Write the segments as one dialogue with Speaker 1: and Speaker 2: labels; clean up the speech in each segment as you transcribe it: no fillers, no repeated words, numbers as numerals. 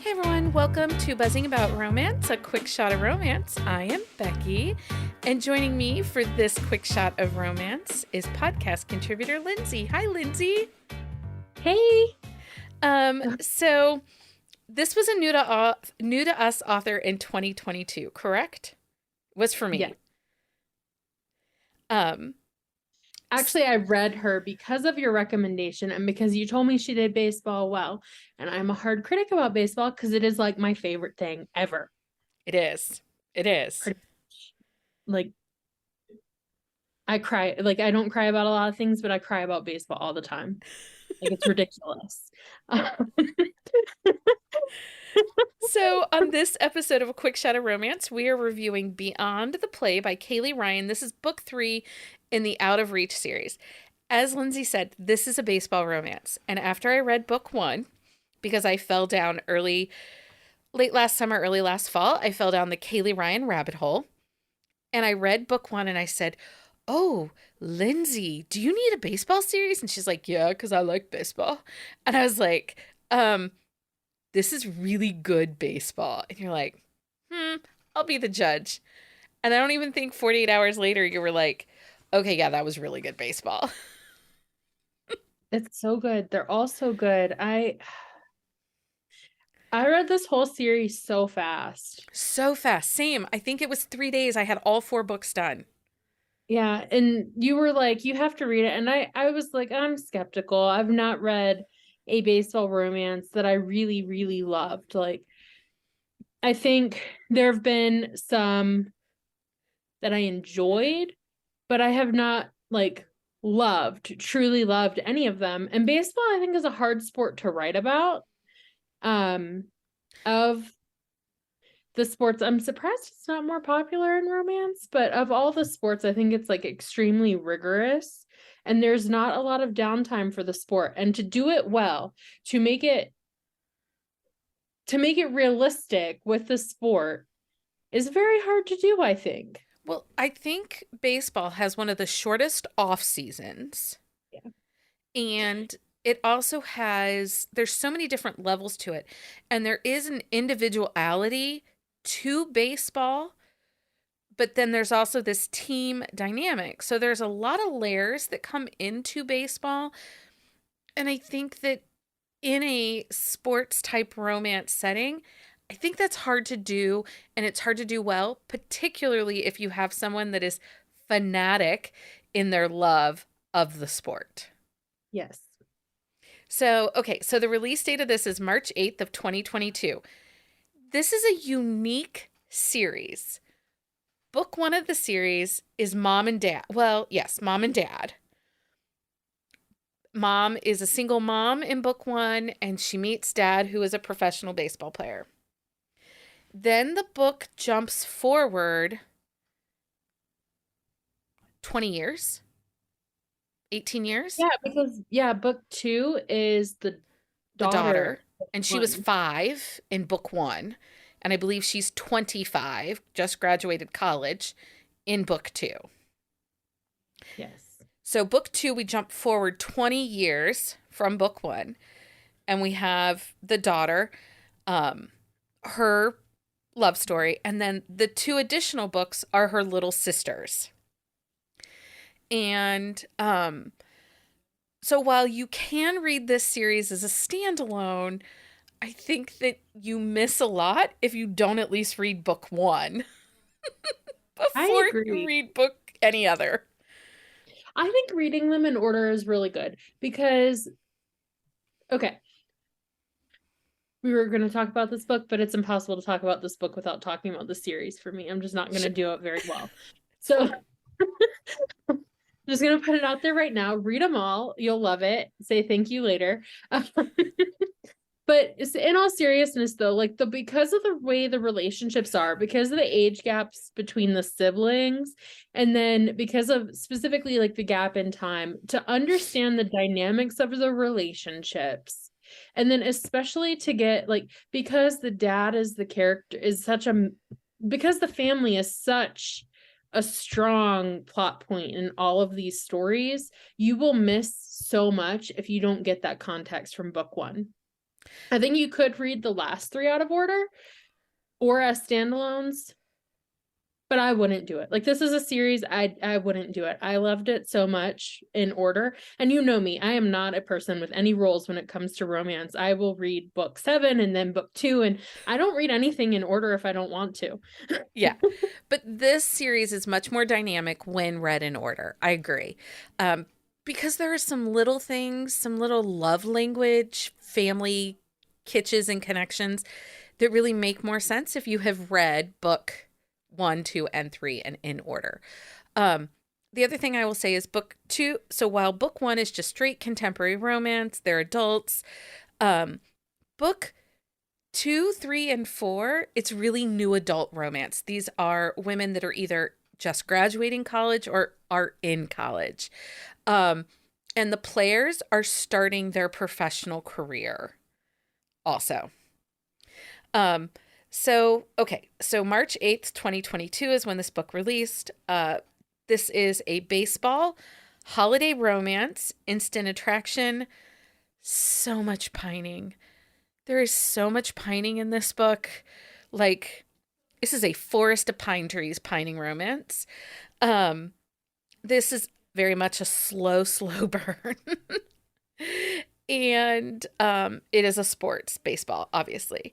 Speaker 1: Hey everyone, welcome to Buzzing About Romance, a quick shot of romance. I am Becky, and joining me for this quick shot of romance is podcast contributor Lindsey. Hi, Lindsey.
Speaker 2: Hey.
Speaker 1: So this was a new to us author in 2022, correct? Was for me.
Speaker 2: Yeah.
Speaker 1: Um,
Speaker 2: Actually, I read her because of your recommendation and because you told me she did baseball well. And I'm a hard critic about baseball because it is like my favorite thing ever.
Speaker 1: it is. It is.
Speaker 2: Pretty much. Like, I cry. Like, I don't cry about a lot of things, but I cry about baseball all the time. Like, it's ridiculous.
Speaker 1: So, on this episode of A Quick Shot of Romance, we are reviewing Beyond the Play by Kaylee Ryan. This is book 3 in the Out of Reach series. As Lindsey said, this is a baseball romance. And after I read book 1, because I fell down late last summer, early last fall, I fell down the Kaylee Ryan rabbit hole. And I read book 1 and I said, "Oh, Lindsey, do you need a baseball series?" And she's like, "Yeah, because I like baseball." And I was like, this is really good baseball. And you're like, I'll be the judge. And I don't even think 48 hours later you were like, okay, yeah, that was really good baseball.
Speaker 2: It's so good. They're all so good. I read this whole series so fast.
Speaker 1: So fast. Same. I think it was 3 days. I had all 4 books done.
Speaker 2: Yeah, and you were like, you have to read it. And I was like, I'm skeptical. I've not read a baseball romance that I really, really loved. Like, I think there have been some that I enjoyed, but I have not like truly loved any of them. And baseball, I think, is a hard sport to write about. Of the sports, I'm surprised it's not more popular in romance, but of all the sports, I think it's like extremely rigorous and there's not a lot of downtime for the sport. And to do it well, to make it realistic with the sport is very hard to do, I think.
Speaker 1: Well, I think baseball has one of the shortest off seasons.
Speaker 2: Yeah.
Speaker 1: And it also there's so many different levels to it. And there is an individuality to baseball, but then there's also this team dynamic. So there's a lot of layers that come into baseball. And I think that in a sports type romance setting, I think that's hard to do, and it's hard to do well, particularly if you have someone that is fanatic in their love of the sport.
Speaker 2: Yes.
Speaker 1: So, okay, so the release date of this is March 8th of 2022. This is a unique series. Book 1 of the series is Mom and Dad. Well, yes, Mom and Dad. Mom is a single mom in book 1, and she meets Dad, who is a professional baseball player. Then the book jumps forward 20 years, 18 years.
Speaker 2: Yeah, because book 2 is the daughter.
Speaker 1: And she was 5 in book 1. And I believe she's 25, just graduated college in book 2.
Speaker 2: Yes.
Speaker 1: So book 2, we jump forward 20 years from book 1. And we have the daughter, her love story. And then the 2 additional books are her little sisters. And so while you can read this series as a standalone, I think that you miss a lot if you don't at least read book 1 before you read book any other.
Speaker 2: I think reading them in order is really good because, okay, we were going to talk about this book, but it's impossible to talk about this book without talking about the series for me. I'm just not going to do it very well. So I'm just going to put it out there right now. Read them all. You'll love it. Say thank you later. But in all seriousness, though, like because of the way the relationships are, because of the age gaps between the siblings, and then because of specifically like the gap in time, to understand the dynamics of the relationships, and then especially to get like, because the dad is the character is because the family is such a strong plot point in all of these stories, you will miss so much if you don't get that context from book 1. I think you could read the last three out of order or as standalones, but I wouldn't do it. Like, this is a series I wouldn't do it. I loved it so much in order. And you know me, I am not a person with any rules when it comes to romance. I will read book 7 and then book 2, and I don't read anything in order if I don't want to.
Speaker 1: Yeah. But this series is much more dynamic when read in order. I agree. Um, because there are some little things, some little love language, family kitches and connections that really make more sense if you have read book 1, 2, and 3 and in order. Um, the other thing I will say is book 2. So while book 1 is just straight contemporary romance, they're adults. Um, book 2, 3, and 4, it's really new adult romance. These are women that are either just graduating college or are in college. Um, and the players are starting their professional career also. Um, so March 8th, 2022 is when this book released. This is a baseball holiday romance, instant attraction, so much pining. There is so much pining in this book. Like, this is a forest of pine trees pining romance. Um, this is very much a slow, slow burn. And it is a sports baseball, obviously.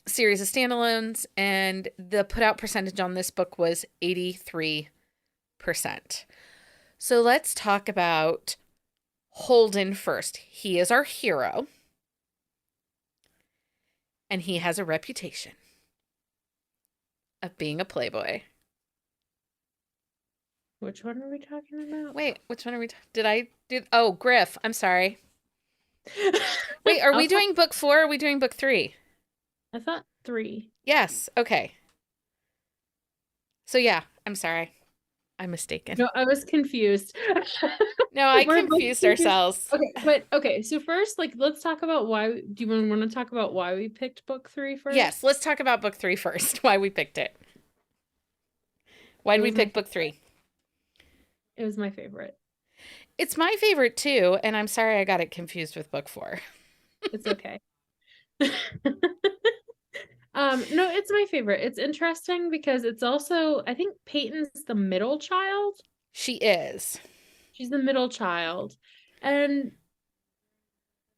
Speaker 1: Series of standalones, and the put out percentage on this book was 83%. So let's talk about Holden first. He is our hero, and he has a reputation of being a playboy.
Speaker 2: Which one are we talking about?
Speaker 1: Wait, which one are we? Did I do? Oh, Griff. I'm sorry. Wait, are we doing book 4? Or are we doing book 3?
Speaker 2: I thought 3.
Speaker 1: Yes. Okay. So yeah, I'm sorry. I'm mistaken.
Speaker 2: No, I was confused.
Speaker 1: No, I
Speaker 2: We're both
Speaker 1: confused
Speaker 2: confused.
Speaker 1: ourselves.
Speaker 2: Okay, so first, like, let's talk about why. Do you want to talk about why we picked book 3 first?
Speaker 1: Yes, let's talk about book 3 first. Why we picked it. Why did we pick book 3?
Speaker 2: It was my favorite.
Speaker 1: It's my favorite too, and I'm sorry I got it confused with book 4.
Speaker 2: It's okay. No, it's my favorite. It's interesting because it's also, I think Peyton's the middle child.
Speaker 1: She is.
Speaker 2: She's the middle child. And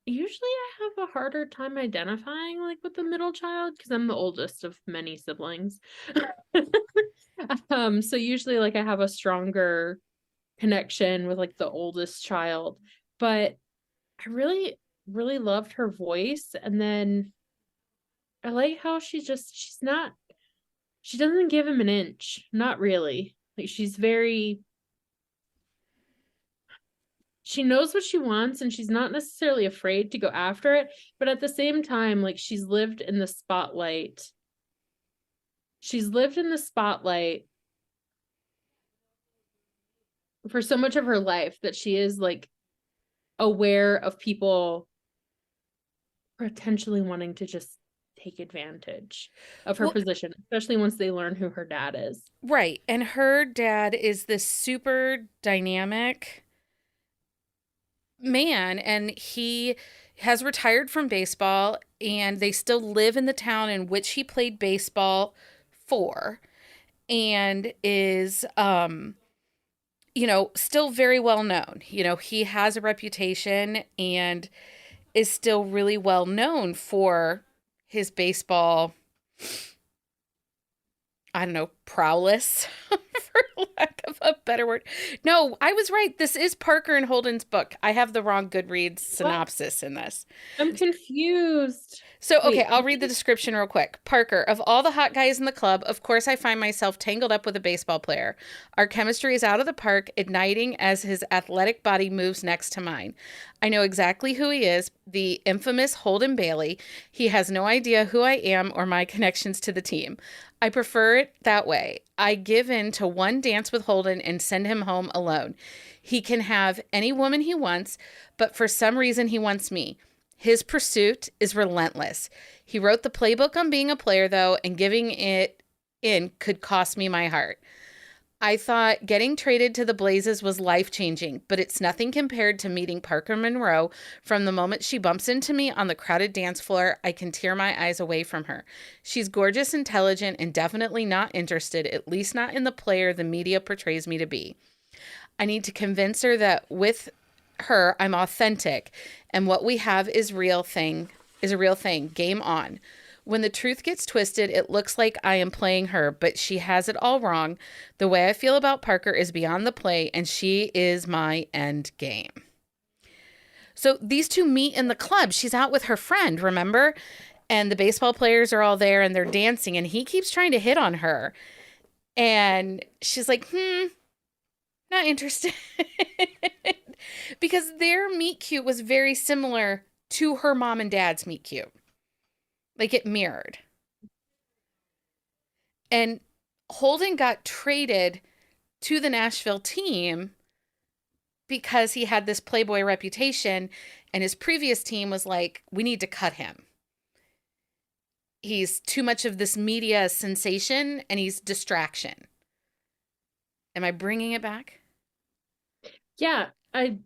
Speaker 2: usually I have a harder time identifying like with the middle child because I'm the oldest of many siblings. So usually like I have a stronger connection with like the oldest child. But I really, really loved her voice. And then I like how she doesn't give him an inch. Not really. Like she knows what she wants and she's not necessarily afraid to go after it, but at the same time, like she's lived in the spotlight. She's lived in the spotlight for so much of her life that she is like aware of people potentially wanting to just take advantage of her position, especially once they learn who her dad is.
Speaker 1: Right. And her dad is this super dynamic man, and he has retired from baseball, and they still live in the town in which he played baseball for, and is still very well known. He has a reputation and is still really well known for his baseball, I don't know, prowess, for lack of a better word. No, I was right. This is Parker and Holden's book. I have the wrong Goodreads synopsis in this.
Speaker 2: I'm confused.
Speaker 1: So, okay, I'll read the description real quick. Parker, of all the hot guys in the club, of course I find myself tangled up with a baseball player. Our chemistry is out of the park, igniting as his athletic body moves next to mine. I know exactly who he is, the infamous Holden Bailey. He has no idea who I am or my connections to the team. I prefer it that way. I give in to one dance with Holden and send him home alone. He can have any woman he wants, but for some reason he wants me. His pursuit is relentless. He wrote the playbook on being a player, though, and giving it in could cost me my heart. I thought getting traded to the Blazes was life-changing, but it's nothing compared to meeting Parker Monroe. From the moment she bumps into me on the crowded dance floor, I can tear my eyes away from her. She's gorgeous, intelligent, and definitely not interested, at least not in the player the media portrays me to be. I need to convince her that with her, I'm authentic, and what we have is a real thing. Game on. When the truth gets twisted, it looks like I am playing her, but she has it all wrong. The way I feel about Parker is beyond the play, and she is my end game. So these two meet in the club. She's out with her friend, remember? And the baseball players are all there and they're dancing, and he keeps trying to hit on her. And she's like, not interested. Because their meet cute was very similar to her mom and dad's meet cute. Like it mirrored. And Holden got traded to the Nashville team because he had this playboy reputation, and his previous team was like, we need to cut him. He's too much of this media sensation and he's distraction. Am I bringing it back?
Speaker 2: Yeah, I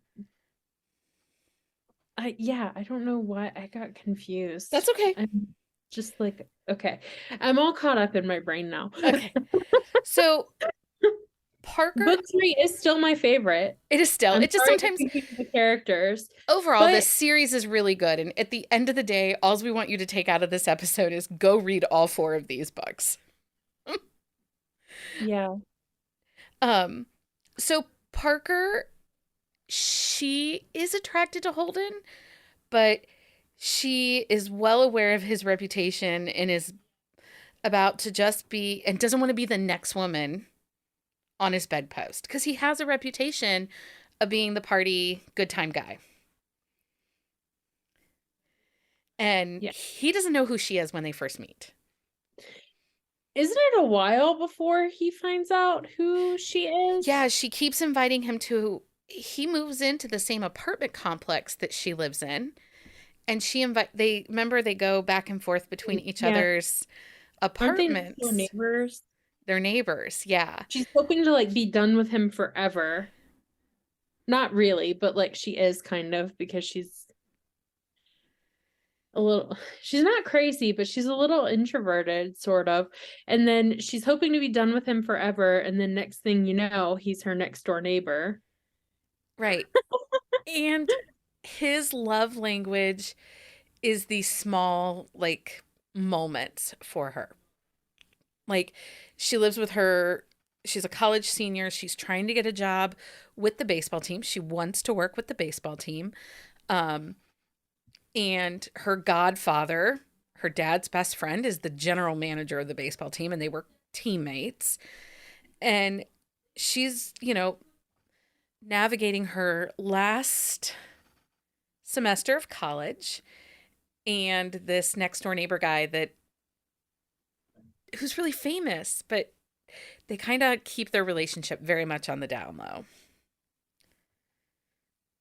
Speaker 2: don't know why I got confused.
Speaker 1: That's okay.
Speaker 2: I'm just like, okay. I'm all caught up in my brain now.
Speaker 1: Okay. So Parker,
Speaker 2: Book 3 is still my favorite.
Speaker 1: it is still,
Speaker 2: I'm
Speaker 1: it just
Speaker 2: sorry
Speaker 1: sometimes,
Speaker 2: for thinking of the characters,
Speaker 1: overall,
Speaker 2: but
Speaker 1: this series is really good. And at the end of the day, all we want you to take out of this episode is go read all 4 of these books.
Speaker 2: yeah.
Speaker 1: So Parker, she is attracted to Holden, but she is well aware of his reputation and is about to just be, and doesn't want to be the next woman on his bedpost because he has a reputation of being the party good time guy. And
Speaker 2: Yeah.
Speaker 1: he doesn't know who she is when they first meet.
Speaker 2: Isn't it a while before he finds out who she is?
Speaker 1: Yeah, she keeps inviting him to, he moves into the same apartment complex that she lives in. And they go back and forth between each other's
Speaker 2: Aren't they
Speaker 1: apartments.
Speaker 2: still neighbors?
Speaker 1: They're neighbors, yeah.
Speaker 2: She's hoping to like be done with him forever. Not really, but like she is kind of, because she's not crazy, but she's a little introverted, sort of. And then she's hoping to be done with him forever. And then next thing you know, he's her next door neighbor.
Speaker 1: Right. And his love language is these small, like, moments for her. Like, she lives with her, she's a college senior. She's trying to get a job with the baseball team. She wants to work with the baseball team. And her godfather, her dad's best friend, is the general manager of the baseball team, and they were teammates. And she's, navigating her last semester of college, and this next door neighbor guy who's really famous, but they kind of keep their relationship very much on the down low.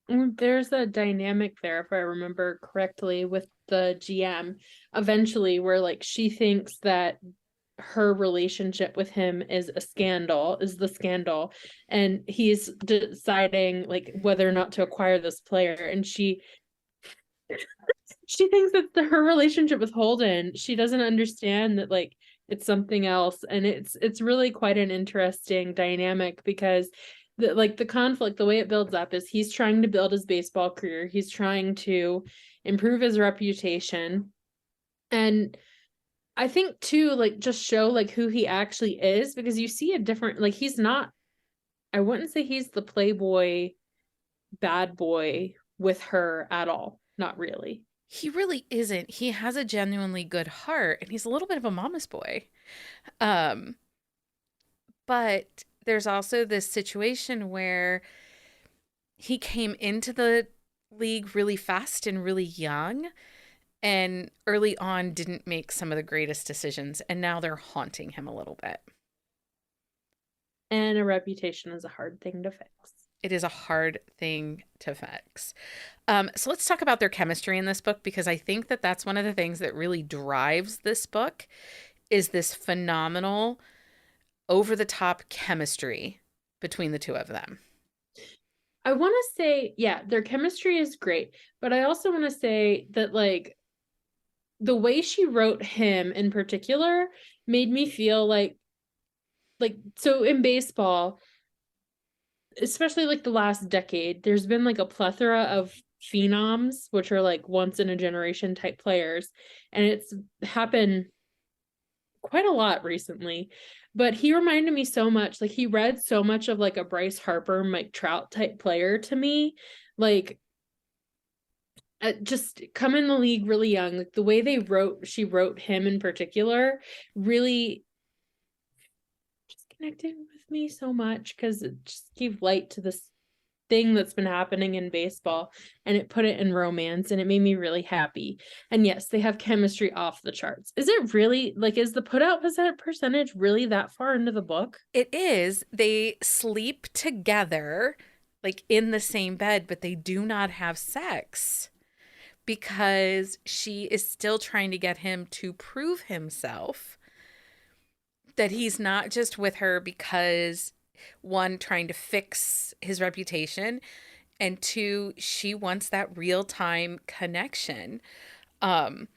Speaker 2: There's a dynamic there, if I remember correctly, with the GM eventually, where like she thinks that her relationship with him is the scandal, and he's deciding like whether or not to acquire this player, and she thinks that her relationship with Holden, she doesn't understand that like it's something else. And it's really quite an interesting dynamic, because the conflict, the way it builds up, is he's trying to build his baseball career, he's trying to improve his reputation, and I think too, like, just show like who he actually is, because you see a different, like, he's not, I wouldn't say he's the playboy bad boy with her at all. Not really.
Speaker 1: He really isn't. He has a genuinely good heart, and he's a little bit of a mama's boy. But there's also this situation where he came into the league really fast and really young, and early on didn't make some of the greatest decisions, and now they're haunting him a little bit.
Speaker 2: And a reputation is a hard thing to fix.
Speaker 1: It is a hard thing to fix. So let's talk about their chemistry in this book, because I think that that's one of the things that really drives this book, is this phenomenal over the top chemistry between the two of them.
Speaker 2: I want to say, yeah, their chemistry is great, but I also want to say that like the way she wrote him in particular made me feel like so in baseball, especially like the last decade, there's been like a plethora of phenoms, which are like once in a generation type players, and it's happened quite a lot recently. But he reminded me so much, like he read so much of like a Bryce Harper, Mike Trout type player to me. Like just come in the league really young. Like the way she wrote him in particular, really just connected with me so much because it just gave light to this thing that's been happening in baseball, and it put it in romance, and it made me really happy. And yes, they have chemistry off the charts. Is it really like, is the put out percentage really that far into the book?
Speaker 1: It is. They sleep together, like in the same bed, but they do not have sex because she is still trying to get him to prove himself that he's not just with her because, one, trying to fix his reputation, and two, she wants that real time connection. Um,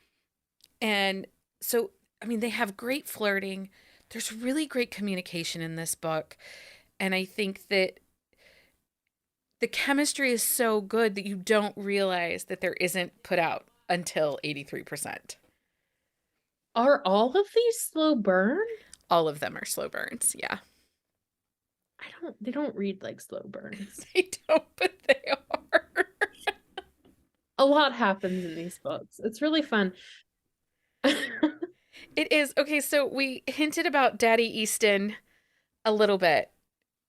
Speaker 1: and so, I mean, they have great flirting. There's really great communication in this book. And I think that the chemistry is so good that you don't realize that there isn't put out until 83%.
Speaker 2: Are all of these slow burn?
Speaker 1: All of them are slow burns. Yeah.
Speaker 2: They don't read like slow burns.
Speaker 1: They don't, but they are.
Speaker 2: A lot happens in these books. It's really fun.
Speaker 1: It is. Okay, so we hinted about Daddy Easton a little bit.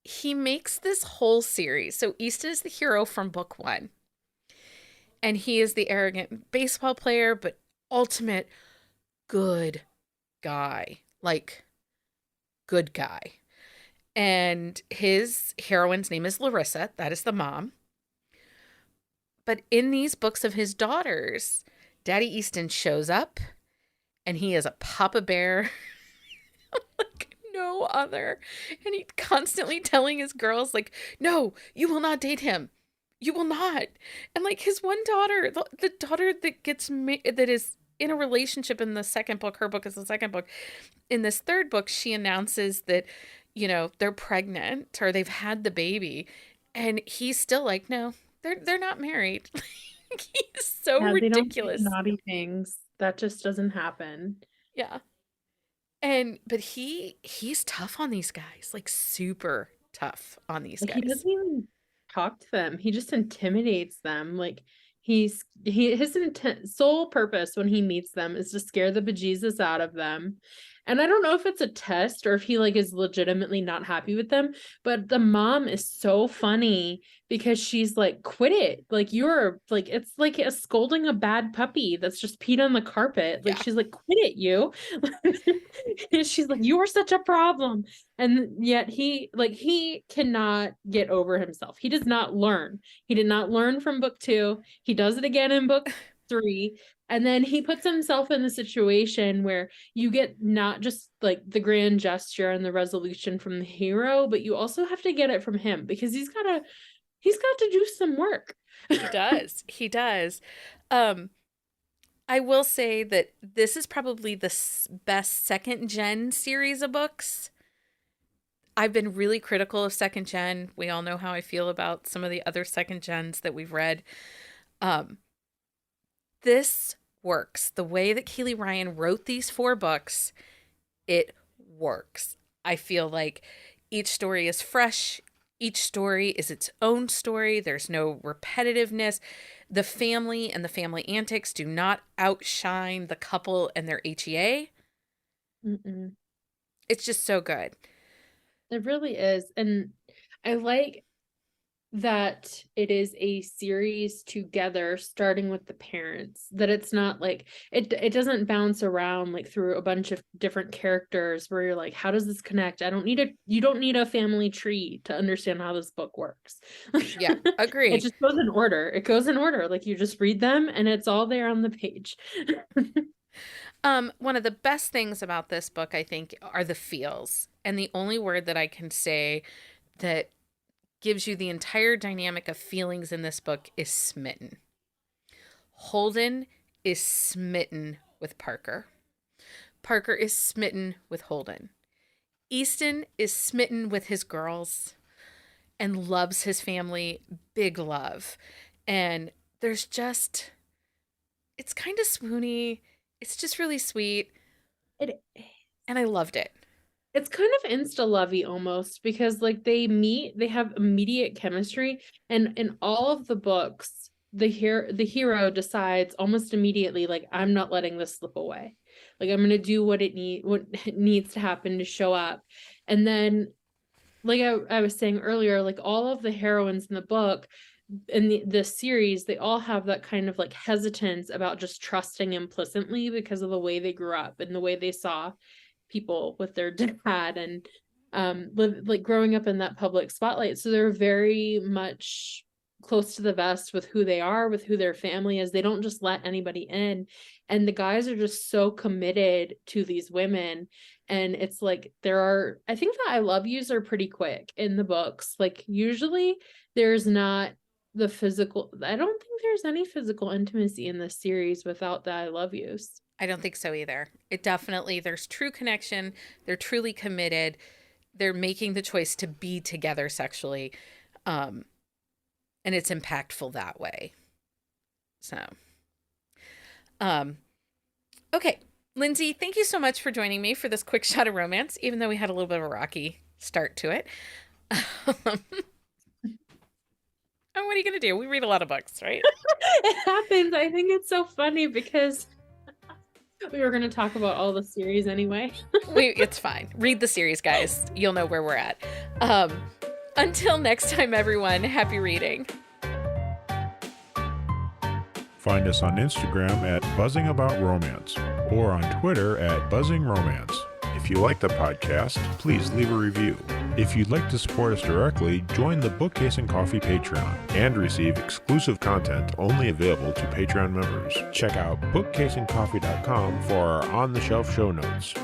Speaker 1: He makes this whole series. So Easton is the hero from book one. And he is the arrogant baseball player, but ultimate good guy. Like, good guy. And his heroine's name is Larissa. That is the mom. But in these books of his daughters, Daddy Easton shows up and he is a papa bear like no other. And he's constantly telling his girls, like, no, you will not date him. You will not. And like his one daughter, the daughter that that is in a relationship in the second book, her book is the second book. In this third book, she announces that, they're pregnant or they've had the baby. And he's still like, no, they're not married. He's so
Speaker 2: Yeah, they don't do
Speaker 1: ridiculous.
Speaker 2: naughty things. That just doesn't happen.
Speaker 1: Yeah. But he's tough on these guys, like super tough on these
Speaker 2: Like he
Speaker 1: guys.
Speaker 2: doesn't even talk to them. He just intimidates them. Like his sole purpose when he meets them is to scare the bejesus out of them. And I don't know if it's a test or if he like is legitimately not happy with them, but the mom is so funny because she's like, quit it. Like you're like, it's like a scolding a bad puppy that's just peed on the carpet. Like
Speaker 1: Yeah.
Speaker 2: she's like, quit it, you. She's like, you are such a problem. And yet he cannot get over himself. He does not learn. He did not learn from book 2. He does it again in book 3. And then he puts himself in the situation where you get not just like the grand gesture and the resolution from the hero, but you also have to get it from him because he's got to do some work.
Speaker 1: He does. He does. I will say that this is probably the best second gen series of books. I've been really critical of second gen. We all know how I feel about some of the other second gens that we've read. This works. The way that Kaylee Ryan wrote these 4 books, it works. I feel like each story is fresh. Each story is its own story. There's no repetitiveness. The family and the family antics do not outshine the couple and their HEA.
Speaker 2: Mm-mm.
Speaker 1: It's just so good.
Speaker 2: It really is. And I like that it is a series together starting with the parents, that it's not like it doesn't bounce around like through a bunch of different characters where you're like, how does this connect? You don't need a family tree to understand how this book works.
Speaker 1: Yeah, agree.
Speaker 2: It just goes in order. It goes in order. Like you just read them and it's all there on the page.
Speaker 1: One of the best things about this book, I think, are the feels. And the only word that I can say that gives you the entire dynamic of feelings in this book is smitten. Holden is smitten with Parker. Parker is smitten with Holden. Easton is smitten with his girls and loves his family, big love. And there's just, it's kind of swoony. It's just really sweet.
Speaker 2: It
Speaker 1: And I loved it.
Speaker 2: It's kind of insta-lovey almost, because like they meet, they have immediate chemistry, and in all of the books, the hero decides almost immediately, like, I'm not letting this slip away. Like, I'm gonna do what it needs to happen to show up. And then, like I was saying earlier, like all of the heroines in the book in the series, they all have that kind of like hesitance about just trusting implicitly because of the way they grew up and the way they saw people with their dad, and like growing up in that public spotlight. So they're very much close to the vest with who they are, with who their family is. They don't just let anybody in, and the guys are just so committed to these women. And it's like, I think the I love yous are pretty quick in the books. Like usually there's not the physical, I don't think there's any physical intimacy in this series without the I love yous.
Speaker 1: I don't think so either. It definitely, there's true connection. They're truly committed. They're making the choice to be together sexually. And it's impactful that way. So, okay. Lindsey, thank you so much for joining me for this quick shot of romance, even though we had a little bit of a rocky start to it. And what are you going to do? We read a lot of books, right?
Speaker 2: It happens. I think it's so funny because we were going to talk about all the series anyway.
Speaker 1: It's fine. Read the series, guys. You'll know where we're at. Until next time, everyone, happy reading.
Speaker 3: Find us on Instagram at BuzzingAboutRomance or on Twitter at BuzzingRomance. If you like the podcast, please leave a review. If you'd like to support us directly, join the Bookcase and Coffee Patreon and receive exclusive content only available to Patreon members. Check out bookcaseandcoffee.com for our on-the-shelf show notes.